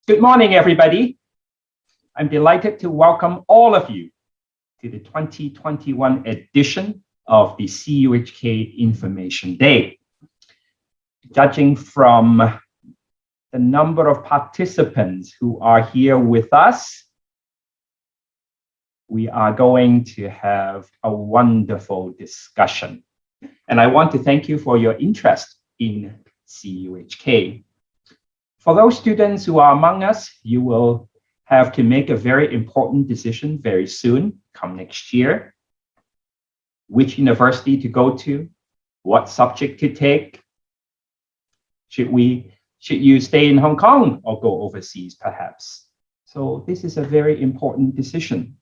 Good morning, everybody. I'm delighted to welcome all of you to the 2021 edition of the CUHK Information Day. Judging from the number of participants who are here with us, we are going to have a wonderful discussion. And I want to thank you for your interest in CUHK. For those students who are among us, you will have to make a very important decision very soon, come next year. Which university to go to, what subject to take. Should you stay in Hong Kong or go overseas perhaps? So this is a very important decision.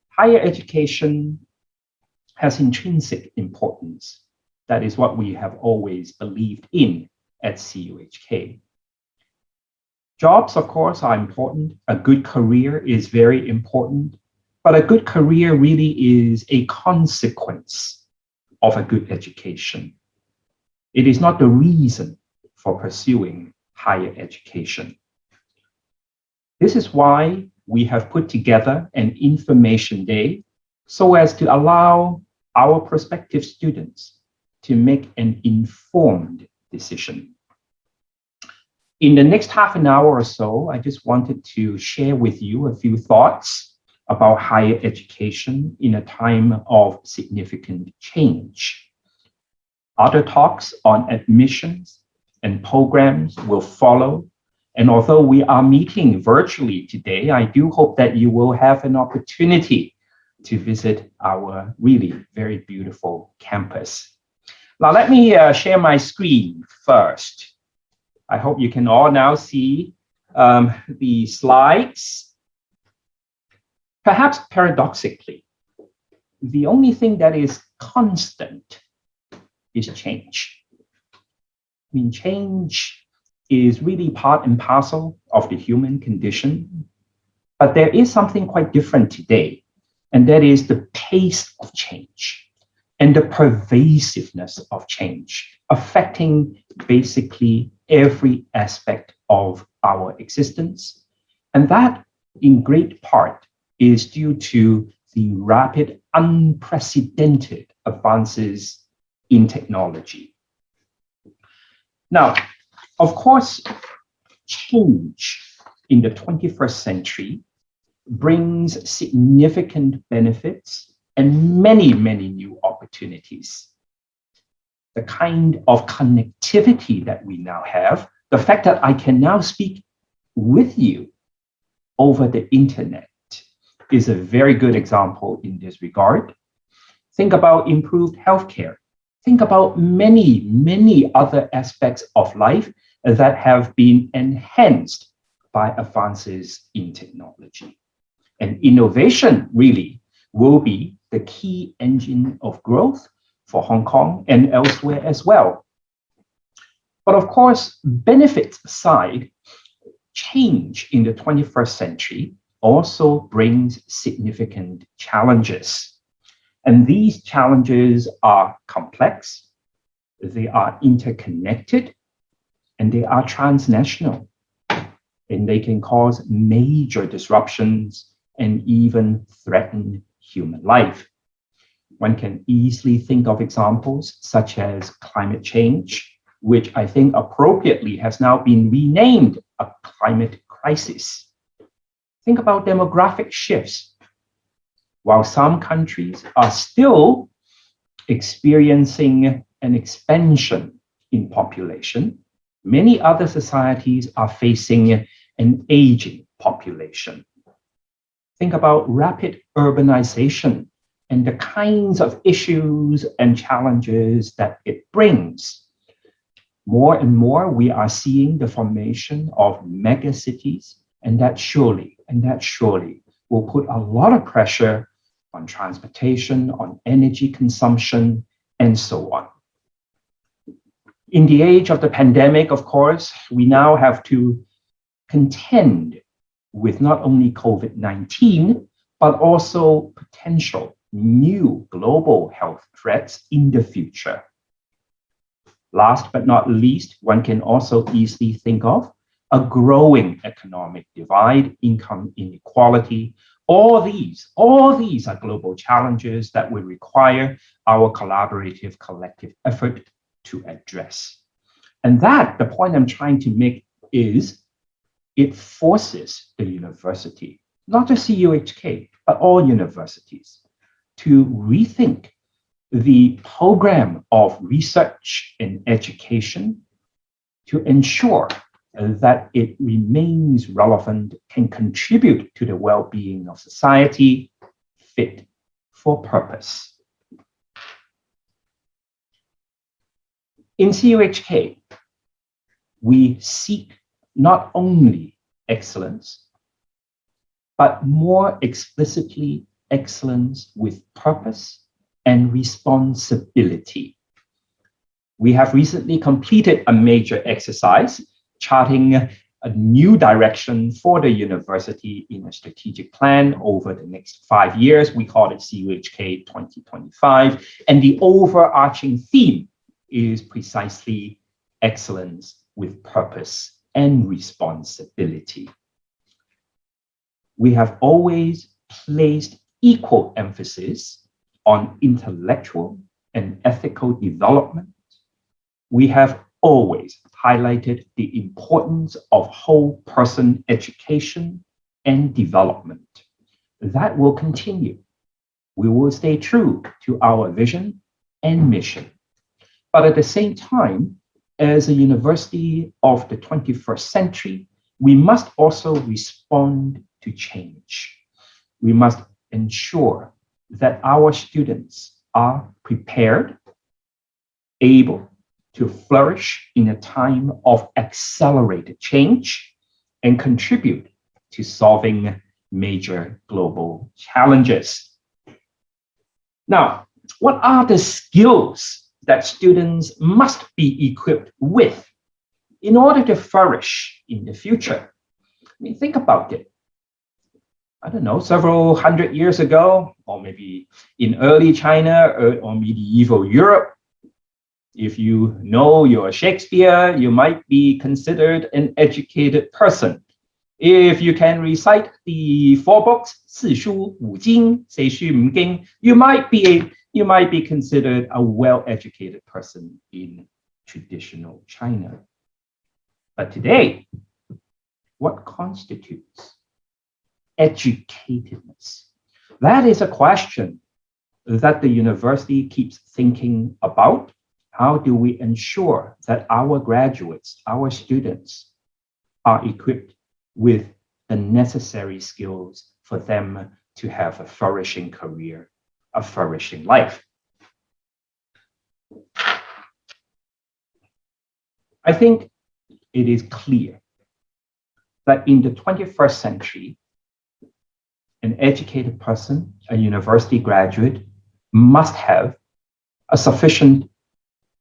Higher education has intrinsic importance. That is what we have always believed in at CUHK. Jobs, of course, are important. A good career is very important, but a good career really is a consequence of a good education. It is not the reason for pursuing higher education. This is why we have put together an information day so as to allow our prospective students to make an informed decision. In the next half an hour or so, I just wanted to share with you a few thoughts about higher education in a time of significant change. Other talks on admissions and programs will follow. And although we are meeting virtually today, I do hope that you will have an opportunity to visit our really very beautiful campus. Now, let me share my screen first. I hope you can all now see the slides. Perhaps paradoxically, the only thing that is constant is change. I mean, change is really part and parcel of the human condition, but there is something quite different today, and that is the pace of change and the pervasiveness of change, affecting basically every aspect of our existence. And that, in great part, is due to the rapid, unprecedented advances in technology. Now, of course, change in the 21st century brings significant benefits and many, many new opportunities. The kind of connectivity that we now have, the fact that I can now speak with you over the internet is a very good example in this regard. Think about improved healthcare. Think about many, many other aspects of life that have been enhanced by advances in technology. And innovation really will be the key engine of growth for Hong Kong and elsewhere as well. But of course, benefits aside, change in the 21st century also brings significant challenges. And these challenges are complex, they are interconnected, and they are transnational. And they can cause major disruptions and even threaten human life. One can easily think of examples such as climate change, which I think appropriately has now been renamed a climate crisis. Think about demographic shifts. While some countries are still experiencing an expansion in population, many other societies are facing an aging population. Think about rapid urbanization and the kinds of issues and challenges that it brings. More and more, we are seeing the formation of megacities, and that surely will put a lot of pressure on transportation, on energy consumption, and so on. In the age of the pandemic, of course, we now have to contend with not only COVID-19, but also potential new global health threats in the future. Last but not least, one can also easily think of a growing economic divide, income inequality. All these are global challenges that will require our collaborative collective effort to address. And that, the point I'm trying to make is, it forces the university, not just CUHK, but all universities, to rethink the program of research and education to ensure that it remains relevant, can contribute to the well-being of society, fit for purpose. In CUHK, we seek not only excellence, but more explicitly excellence with purpose and responsibility. We have recently completed a major exercise charting a new direction for the university in a strategic plan over the next 5 years. We call it CUHK 2025. And the overarching theme is precisely excellence with purpose and responsibility. We have always placed equal emphasis on intellectual and ethical development. We have always highlighted the importance of whole person education and development. That will continue. We will stay true to our vision and mission. But at the same time, as a university of the 21st century, we must also respond to change. We must ensure that our students are prepared, able to flourish in a time of accelerated change and contribute to solving major global challenges. Now, what are the skills that students must be equipped with in order to flourish in the future? I mean, think about it. I don't know, several hundred years ago, or maybe in early China or medieval Europe, if you know your Shakespeare, you might be considered an educated person. If you can recite the 4 books, 四书五经, 四书五经, you might be considered a well-educated person in traditional China. But today, what constitutes educatedness? That is a question that the university keeps thinking about. How do we ensure that our graduates, our students, are equipped with the necessary skills for them to have a flourishing career, a flourishing life? I think it is clear that in the 21st century, an educated person, a university graduate, must have a sufficient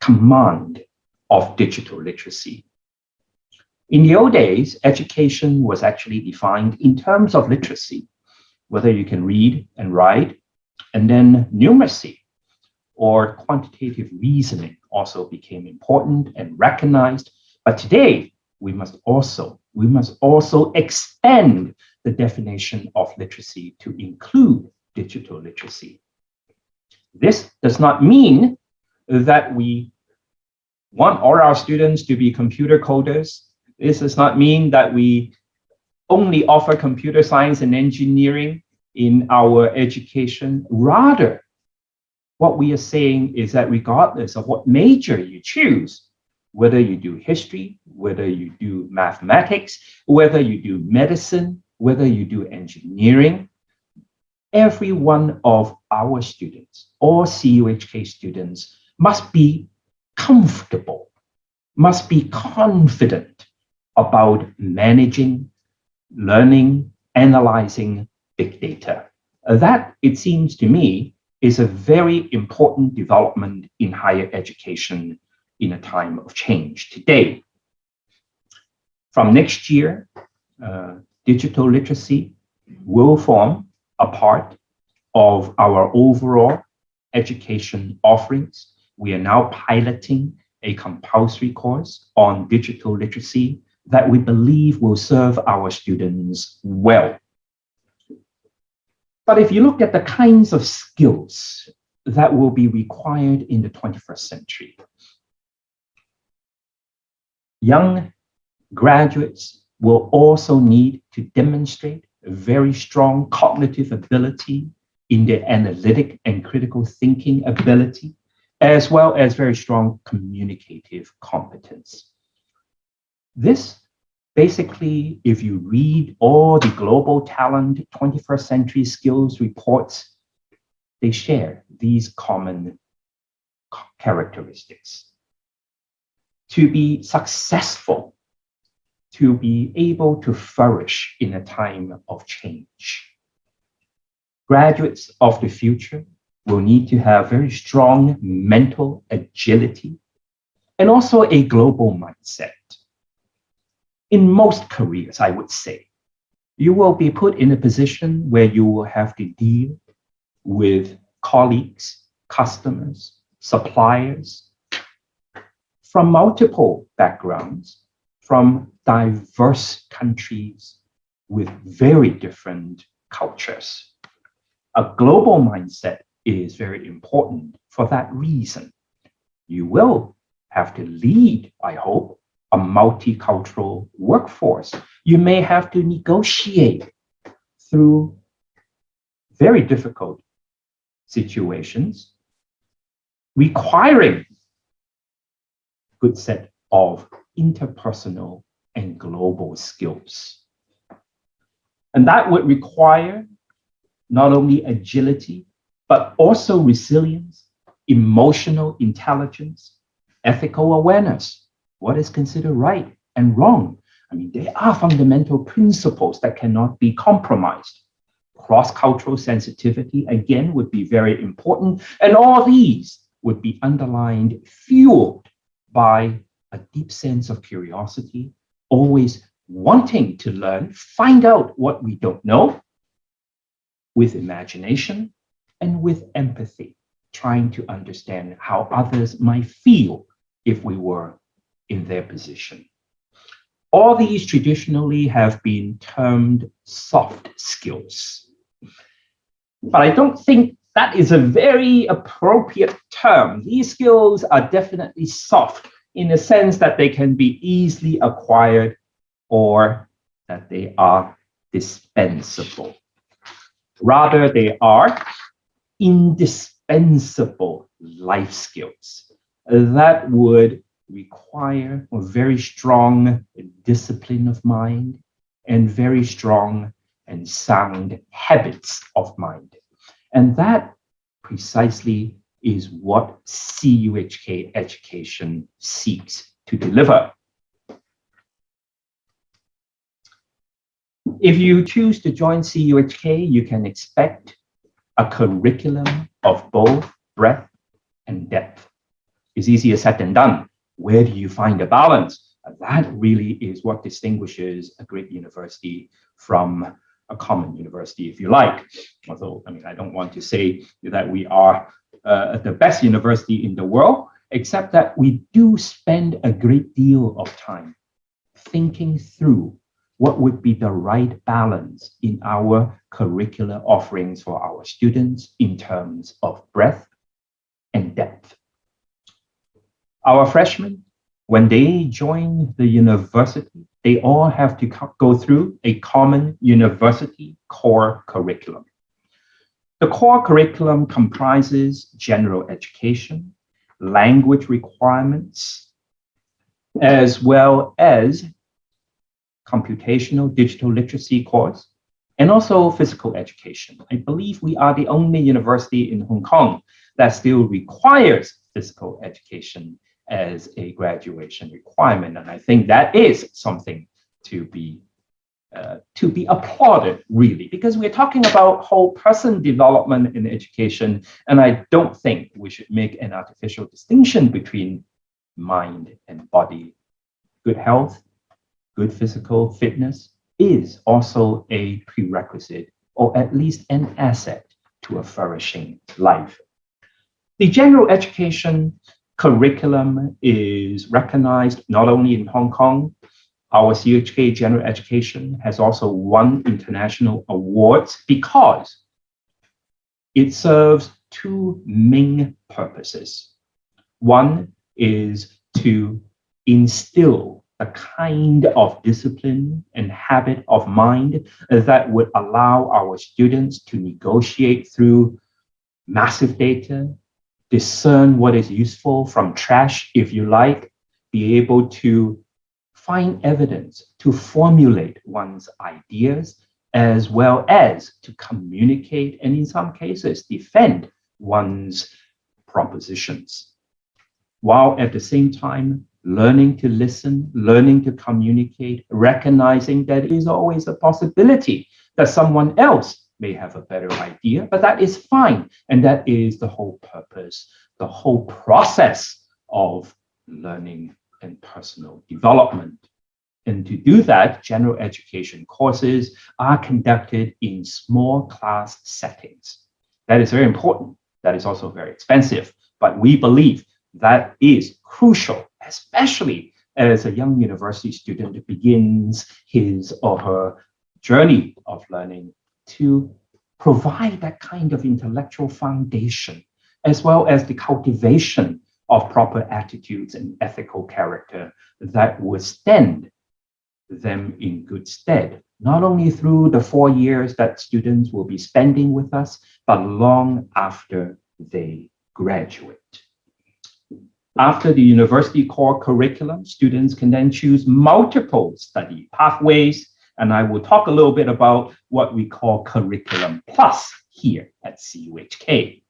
command of digital literacy. In the old days, education was actually defined in terms of literacy, whether you can read and write, and then numeracy or quantitative reasoning also became important and recognized. But today, we must also expand the definition of literacy to include digital literacy. This does not mean that we want all our students to be computer coders. This does not mean that we only offer computer science and engineering in our education. Rather, what we are saying is that regardless of what major you choose, whether you do history, whether you do mathematics, whether you do medicine, whether you do engineering, every one of our students, all CUHK students, must be comfortable, must be confident about managing, learning, analyzing big data. That, it seems to me, is a very important development in higher education in a time of change today. From next year, digital literacy will form a part of our overall education offerings. We are now piloting a compulsory course on digital literacy that we believe will serve our students well. But if you look at the kinds of skills that will be required in the 21st century, young graduates will also need to demonstrate a very strong cognitive ability in their analytic and critical thinking ability, as well as very strong communicative competence. This basically, if you read all the global talent 21st century skills reports, they share these common characteristics. To be successful, to be able to flourish in a time of change. Graduates of the future will need to have very strong mental agility and also a global mindset. In most careers, I would say, you will be put in a position where you will have to deal with colleagues, customers, suppliers from multiple backgrounds, from diverse countries with very different cultures. A global mindset is very important for that reason. You will have to lead, I hope, a multicultural workforce. You may have to negotiate through very difficult situations, requiring a good set of interpersonal and global skills. And that would require not only agility, but also resilience, emotional intelligence, ethical awareness. What is considered right and wrong? I mean, there are fundamental principles that cannot be compromised. Cross-cultural sensitivity, again, would be very important. And all these would be underlined, fueled by a deep sense of curiosity, always wanting to learn, find out what we don't know, with imagination and with empathy, trying to understand how others might feel if we were in their position. All these traditionally have been termed soft skills. But I don't think that is a very appropriate term. These skills are definitely soft in the sense that they can be easily acquired or that they are dispensable. Rather, they are indispensable life skills that would require a very strong discipline of mind and very strong and sound habits of mind. And that precisely is what CUHK education seeks to deliver. If you choose to join CUHK, you can expect a curriculum of both breadth and depth. It's easier said than done. Where do you find a balance? That really is what distinguishes a great university from a common university, if you like. Although, I mean, I don't want to say that we are the best university in the world, except that we do spend a great deal of time thinking through what would be the right balance in our curricular offerings for our students in terms of breadth and depth. Our freshmen, when they join the university, they all have to go through a common university core curriculum. The core curriculum comprises general education, language requirements, as well as computational digital literacy course, and also physical education. I believe we are the only university in Hong Kong that still requires physical education as a graduation requirement. And I think that is something to be applauded, really, because we're talking about whole person development in education. And I don't think we should make an artificial distinction between mind and body. Good health, good physical fitness is also a prerequisite, or at least an asset to a flourishing life. The general education curriculum is recognized not only in Hong Kong, Our CUHK General Education has also won international awards because it serves two main purposes. One is to instill a kind of discipline and habit of mind that would allow our students to negotiate through massive data, discern what is useful from trash, if you like, be able to find evidence to formulate one's ideas, as well as to communicate and in some cases defend one's propositions, while at the same time learning to listen, learning to communicate, recognizing that it is always a possibility that someone else may have a better idea, but that is fine. And that is the whole purpose, the whole process of learning and personal development. And to do that, general education courses are conducted in small class settings. That is very important. That is also very expensive, but we believe that is crucial, especially as a young university student begins his or her journey of learning, to provide that kind of intellectual foundation, as well as the cultivation of proper attitudes and ethical character that would stand them in good stead, not only through the 4 years that students will be spending with us, but long after they graduate. After the university core curriculum, students can then choose multiple study pathways, and I will talk a little bit about what we call Curriculum Plus here at CUHK.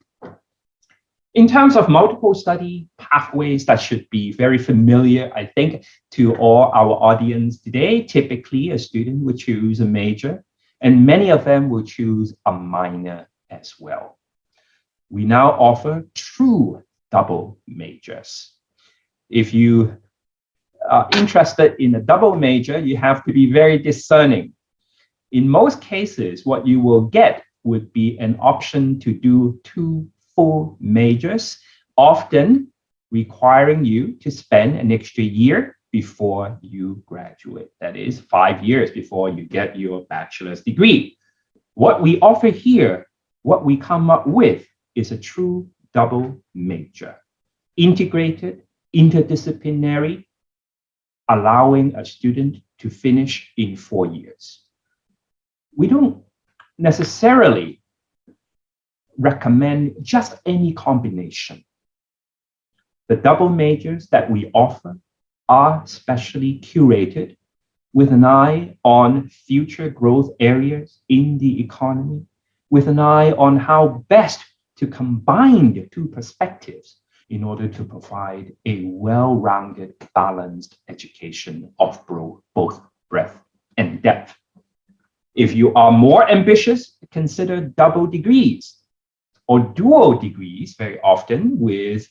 In terms of multiple study pathways, that should be very familiar, I think, to all our audience today. Typically, a student would choose a major, and many of them will choose a minor as well. We now offer true double majors. If you are interested in a double major, you have to be very discerning. In most cases, what you will get would be an option to do 2 full majors, often requiring you to spend an extra year before you graduate. That is 5 years before you get your bachelor's degree. What we offer here, what we come up with, is a true double major, integrated, interdisciplinary, allowing a student to finish in 4 years. We don't necessarily recommend just any combination. The double majors that we offer are specially curated with an eye on future growth areas in the economy, with an eye on how best to combine the two perspectives in order to provide a well-rounded, balanced education of both breadth and depth. If you are more ambitious, consider double degrees or dual degrees, very often with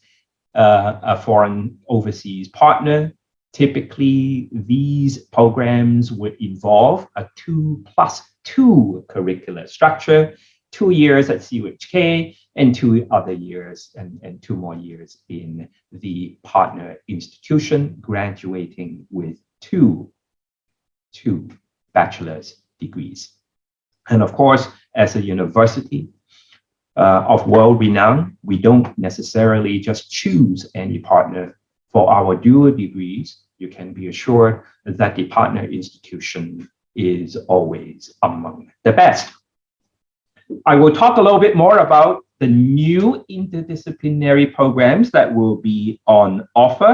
a foreign overseas partner. Typically, these programs would involve a 2+2 curricular structure, 2 years at CUHK and 2 other years and 2 more years in the partner institution, graduating with two bachelor's degrees. And of course, as a university of world renown, we don't necessarily just choose any partner for our dual degrees. You can be assured that the partner institution is always among the best. I will talk a little bit more about the new interdisciplinary programs that will be on offer.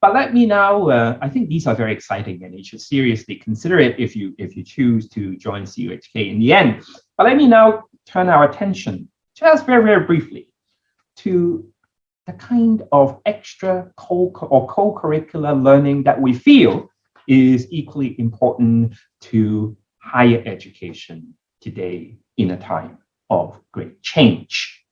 But let me now, I think these are very exciting and you should seriously consider it if you choose to join CUHK in the end. But let me now turn our attention just very, very briefly to the kind of extra co-curricular learning that we feel is equally important to higher education today in a time of great change.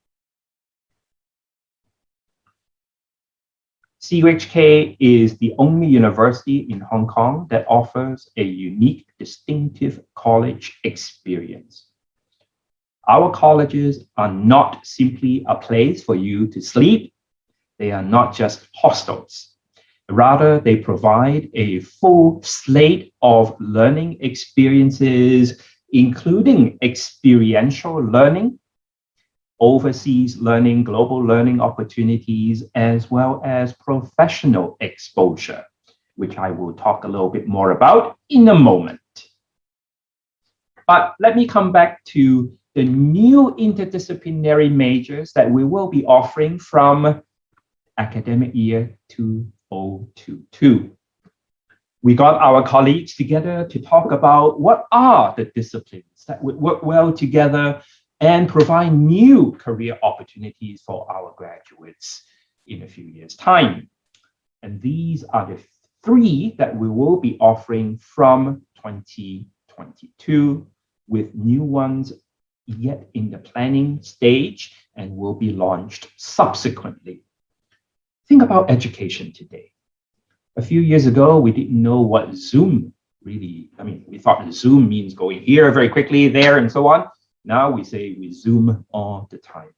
CUHK is the only university in Hong Kong that offers a unique, distinctive college experience. Our colleges are not simply a place for you to sleep. They are not just hostels. Rather, they provide a full slate of learning experiences, including experiential learning, overseas learning, global learning opportunities, as well as professional exposure, which I will talk a little bit more about in a moment. But let me come back to the new interdisciplinary majors that we will be offering from academic year 2022. We got our colleagues together to talk about what are the disciplines that would work well together and provide new career opportunities for our graduates in a few years' time. And these are the three that we will be offering from 2022, with new ones yet in the planning stage and will be launched subsequently. Think about education today. A few years ago, we didn't know what Zoom really, we thought Zoom means going here very quickly, there, and so on. Now we say we Zoom all the time.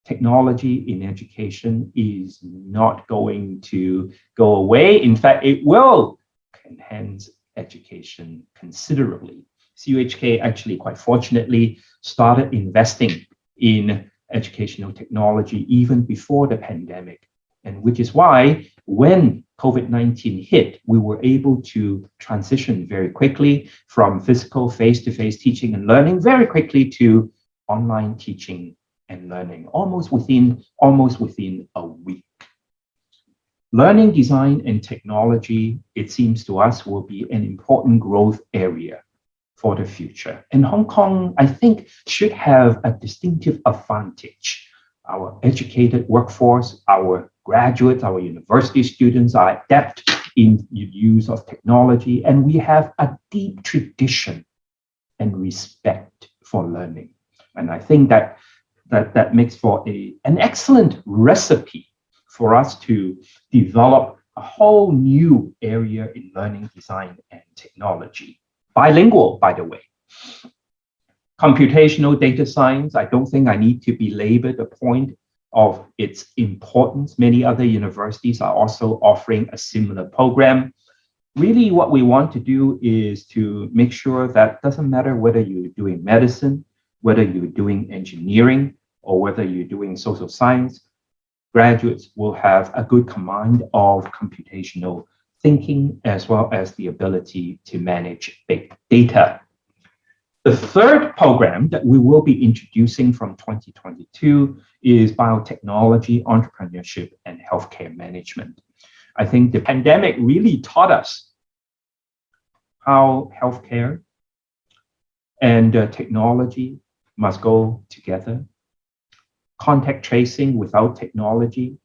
Technology in education is not going to go away. In fact, it will enhance education considerably. CUHK actually, quite fortunately, started investing in educational technology even before the pandemic, and which is why when COVID-19 hit, we were able to transition very quickly from physical face-to-face teaching and learning very quickly to online teaching and learning almost within a week. Learning design and technology, it seems to us, will be an important growth area for the future. And Hong Kong, I think, should have a distinctive advantage. Our educated workforce, our graduates, our university students are adept in the use of technology, and we have a deep tradition and respect for learning. And I think that makes for an excellent recipe for us to develop a whole new area in learning design and technology. Bilingual, by the way. Computational data science, I don't think I need to belabor the point of its importance. Many other universities are also offering a similar program. Really, what we want to do is to make sure that it doesn't matter whether you're doing medicine, whether you're doing engineering, or whether you're doing social science, graduates will have a good command of computational thinking, as well as the ability to manage big data. The third program that we will be introducing from 2022 is biotechnology, entrepreneurship, and healthcare management. I think the pandemic really taught us how healthcare and technology must go together. Contact tracing without technology,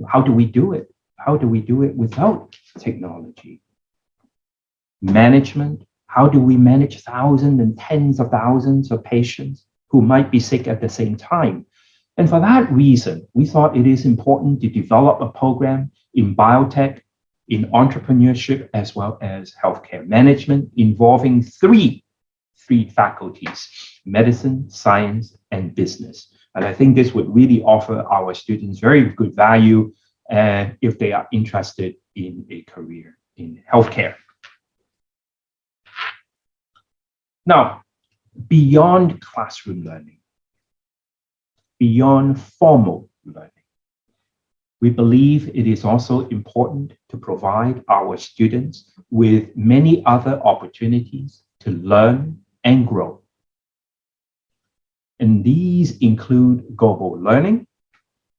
how do we do it? How do we do it without technology? Management, how do we manage thousands and tens of thousands of patients who might be sick at the same time? And for that reason, we thought it is important to develop a program in biotech, in entrepreneurship, as well as healthcare management, involving three faculties: medicine, science, and business. And I think this would really offer our students very good value if they are interested in a career in healthcare. Now, beyond classroom learning, beyond formal learning, we believe it is also important to provide our students with many other opportunities to learn and grow. And these include global learning.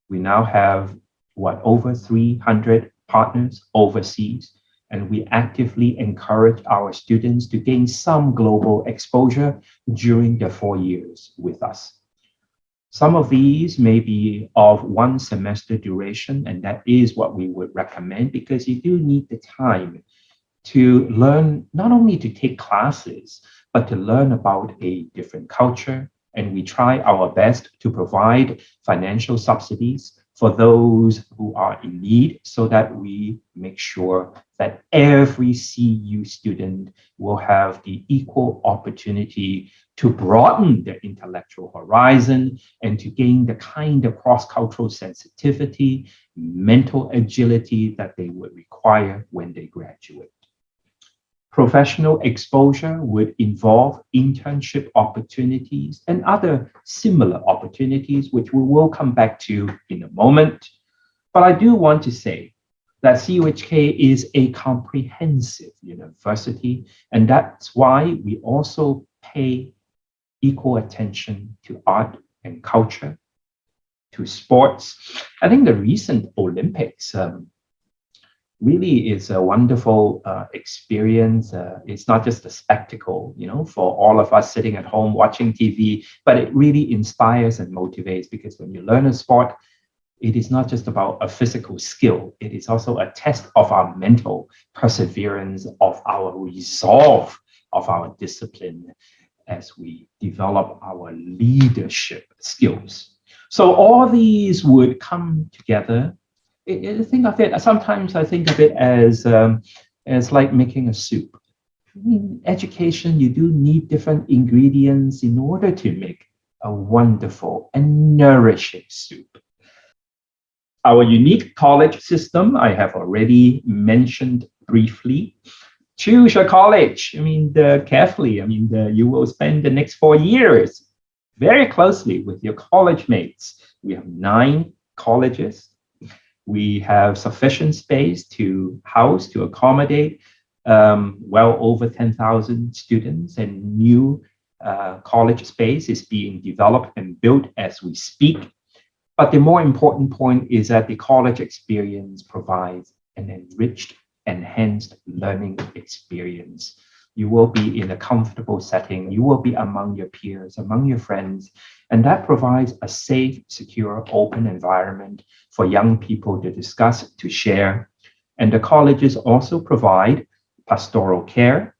We now have over 300 partners overseas, and we actively encourage our students to gain some global exposure during the 4 years with us. Some of these may be of 1 semester duration, and that is what we would recommend, because you do need the time to learn, not only to take classes, but to learn about a different culture. And we try our best to provide financial subsidies for those who are in need, so that we make sure that every CU student will have the equal opportunity to broaden their intellectual horizon and to gain the kind of cross-cultural sensitivity, mental agility that they would require when they graduate. Professional exposure would involve internship opportunities and other similar opportunities, which we will come back to in a moment. But I do want to say that CUHK is a comprehensive university, and that's why we also pay equal attention to art and culture, to sports. I think the recent Olympics really is a wonderful experience. It's not just a spectacle, for all of us sitting at home watching TV, but it really inspires and motivates, because when you learn a sport, it is not just about a physical skill. It is also a test of our mental perseverance, of our resolve, of our discipline as we develop our leadership skills. So all these would come together. Sometimes I think of it as like making a soup. In education, you do need different ingredients in order to make a wonderful and nourishing soup. Our unique college system, I have already mentioned briefly. Choose a college. Carefully. You will spend the next 4 years very closely with your college mates. We have 9 colleges. We have sufficient space to house, to accommodate well over 10,000 students, and new college space is being developed and built as we speak. But the more important point is that the college experience provides an enriched, enhanced learning experience. You will be in a comfortable setting. You will be among your peers, among your friends, and that provides a safe, secure, open environment for young people to discuss, to share. And the colleges also provide pastoral care,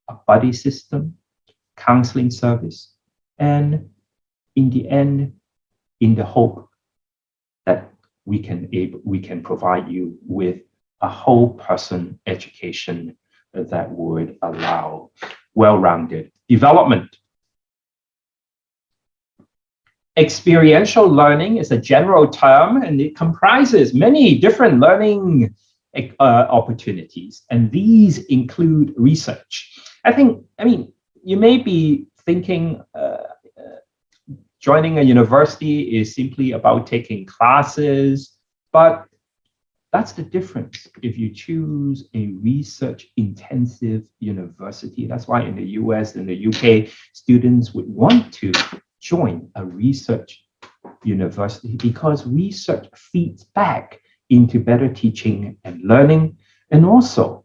a buddy system, counseling service, and in the end, in the hope that we can provide you with a whole person education that would allow well-rounded development. Experiential learning is a general term, and it comprises many different learning opportunities, and these include research. You may be thinking joining a university is simply about taking classes, but that's the difference if you choose a research-intensive university. That's why in the US and the UK, students would want to join a research university, because research feeds back into better teaching and learning. And also,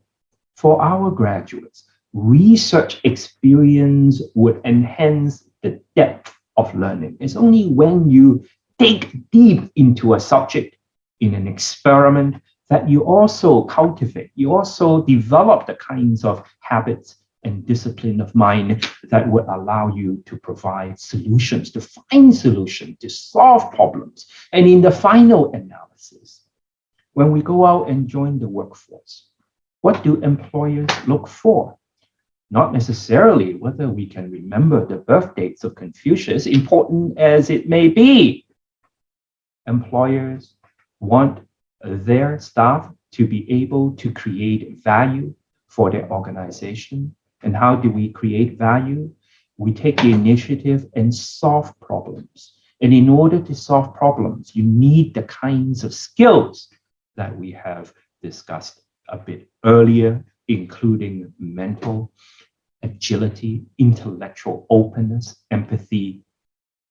for our graduates, research experience would enhance the depth of learning. It's only when you dig deep into a subject in an experiment that you also cultivate, you also develop the kinds of habits and discipline of mind that would allow you to provide solutions, to find solutions, to solve problems. And in the final analysis, when we go out and join the workforce, what do employers look for? Not necessarily whether we can remember the birth dates of Confucius, important as it may be. Employers want their staff to be able to create value for their organization. And how do we create value? We take the initiative and solve problems. And in order to solve problems, you need the kinds of skills that we have discussed a bit earlier, including mental agility, intellectual openness, empathy,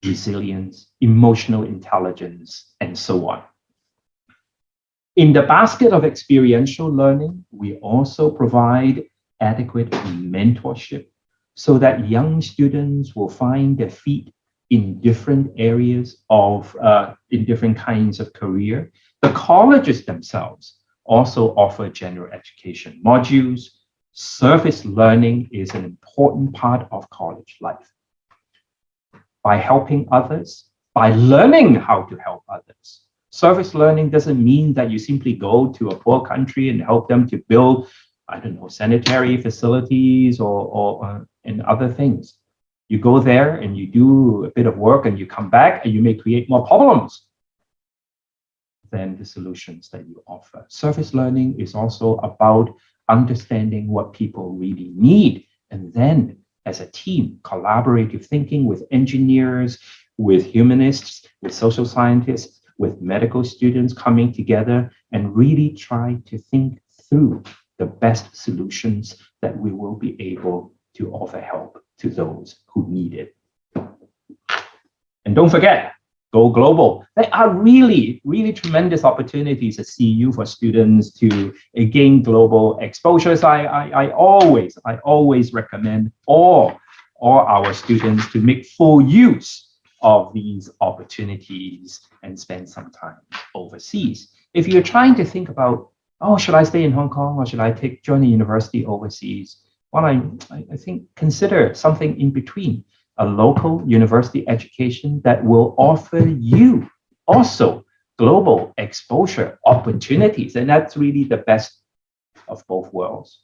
resilience, emotional intelligence, and so on. In the basket of experiential learning, we also provide adequate mentorship so that young students will find their feet in different areas of, in different kinds of career. The colleges themselves also offer general education modules. Service learning is an important part of college life. By helping others, by learning how to help others, Service learning doesn't mean that you simply go to a poor country and help them to build, I don't know, sanitary facilities and other things. You go there and you do a bit of work and you come back and you may create more problems than the solutions that you offer. Service learning is also about understanding what people really need, and then as a team, collaborative thinking with engineers, with humanists, with social scientists, with medical students coming together and really try to think through the best solutions that we will be able to offer help to those who need it. And don't forget, go global. There are really, really tremendous opportunities at CU for students to gain global exposures. I always recommend all our students to make full use of these opportunities and spend some time overseas. If you're trying to think about, oh, should I stay in Hong Kong or should I join a university overseas? Well, I think consider something in between. A local university education that will offer you also global exposure opportunities. And that's really the best of both worlds.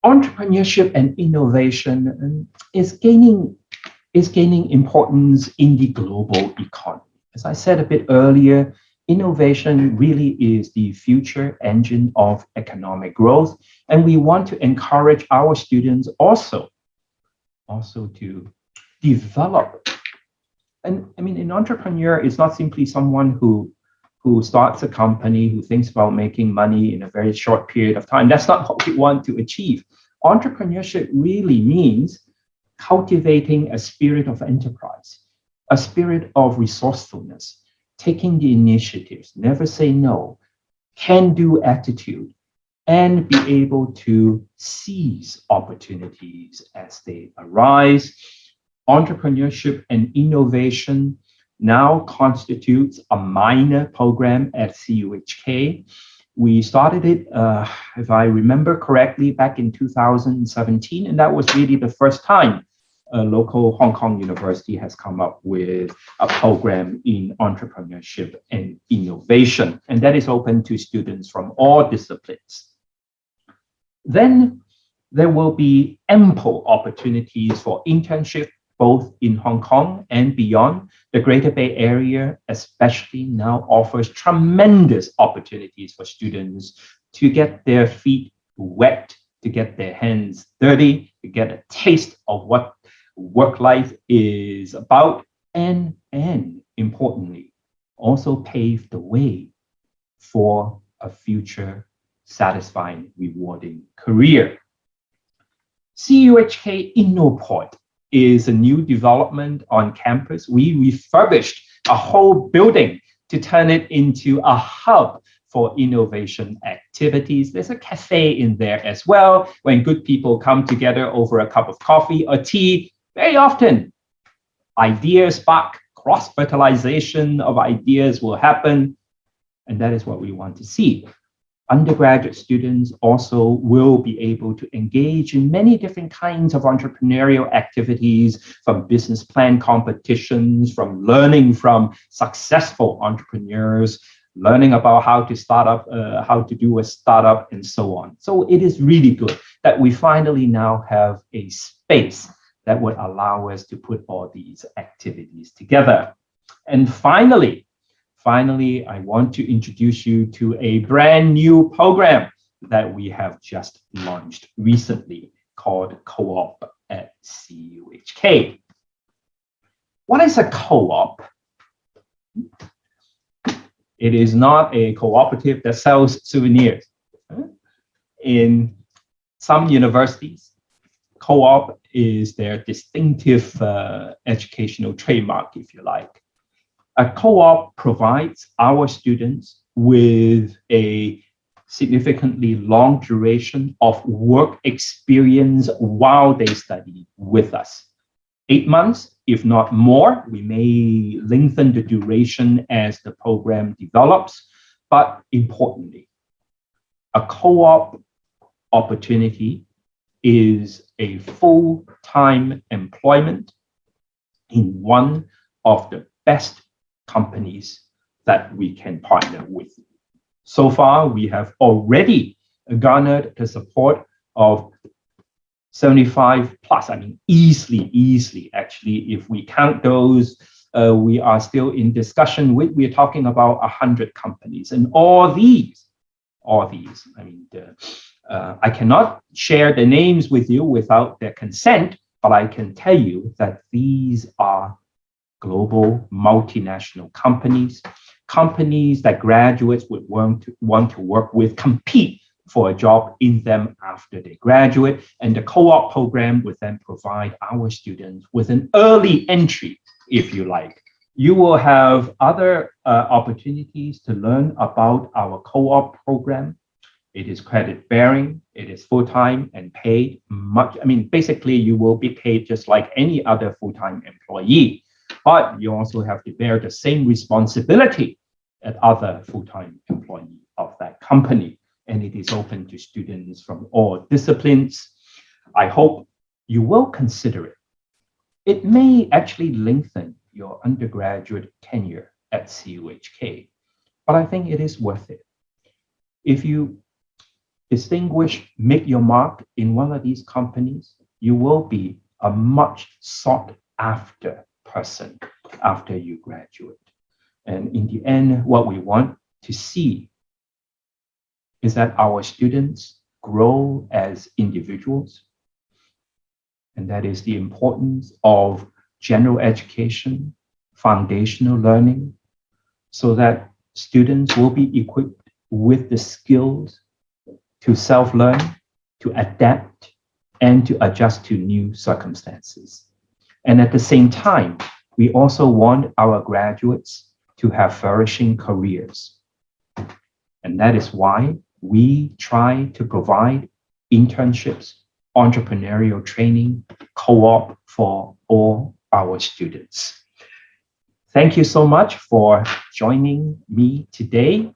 Entrepreneurship and innovation is gaining importance in the global economy. As I said a bit earlier, innovation really is the future engine of economic growth. And we want to encourage our students also to develop. And I mean, an entrepreneur is not simply someone who starts a company, who thinks about making money in a very short period of time. That's not what we want to achieve. Entrepreneurship really means cultivating a spirit of enterprise, a spirit of resourcefulness, taking the initiatives, never say no, can-do attitude, and be able to seize opportunities as they arise. Entrepreneurship and innovation now constitutes a minor program at CUHK. We started it, if I remember correctly, back in 2017, and that was really the first time a local Hong Kong university has come up with a program in entrepreneurship and innovation, and that is open to students from all disciplines. Then there will be ample opportunities for internship, both in Hong Kong and beyond. The Greater Bay Area especially now offers tremendous opportunities for students to get their feet wet, to get their hands dirty, to get a taste of what work life is about, and importantly, also pave the way for a future satisfying, rewarding career. CUHK InnoPort is a new development on campus. We refurbished a whole building to turn it into a hub for innovation activities. There's a cafe in there as well. When good people come together over a cup of coffee or tea, very often ideas spark, cross-fertilization of ideas will happen. And that is what we want to see. Undergraduate students also will be able to engage in many different kinds of entrepreneurial activities, from business plan competitions, from learning from successful entrepreneurs, learning about how to start up, how to do a startup, and so on. So it is really good that we finally now have a space that would allow us to put all these activities together. And finally, I want to introduce you to a brand new program that we have just launched recently called Coop at CUHK. What is a co-op? It is not a cooperative that sells souvenirs. In some universities, co-op is their distinctive educational trademark, if you like. A co-op provides our students with a significantly long duration of work experience while they study with us. 8 months, if not more. We may lengthen the duration as the program develops, but importantly, a co-op opportunity is a full-time employment in one of the best companies that we can partner with. So far, we have already garnered the support of 75 plus, I mean, easily, actually, if we count those, we are still in discussion with, we're talking about 100 companies, and all these, I mean, I cannot share the names with you without their consent, but I can tell you that these are global multinational companies that graduates would want to work with, compete for a job in them after they graduate. And the co-op program would then provide our students with an early entry, if you like. You will have other opportunities to learn about our co-op program. It is credit bearing, it is full-time and paid much. I mean, basically you will be paid just like any other full-time employee, but you also have to bear the same responsibility as other full-time employees of that company. And it is open to students from all disciplines. I hope you will consider it. It may actually lengthen your undergraduate tenure at CUHK, but I think it is worth it. If you make your mark in one of these companies, you will be a much sought after person after you graduate. And in the end, what we want to see is that our students grow as individuals. And that is the importance of general education, foundational learning, so that students will be equipped with the skills to self-learn, to adapt, and to adjust to new circumstances. And at the same time, we also want our graduates to have flourishing careers. And that is why we try to provide internships, entrepreneurial training, co-op for all our students. Thank you so much for joining me today.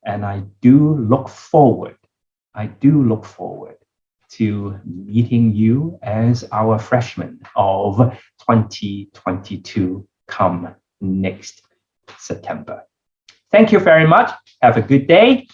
And I do look forward to meeting you as our freshmen of 2022 come next September. Thank you very much. Have a good day.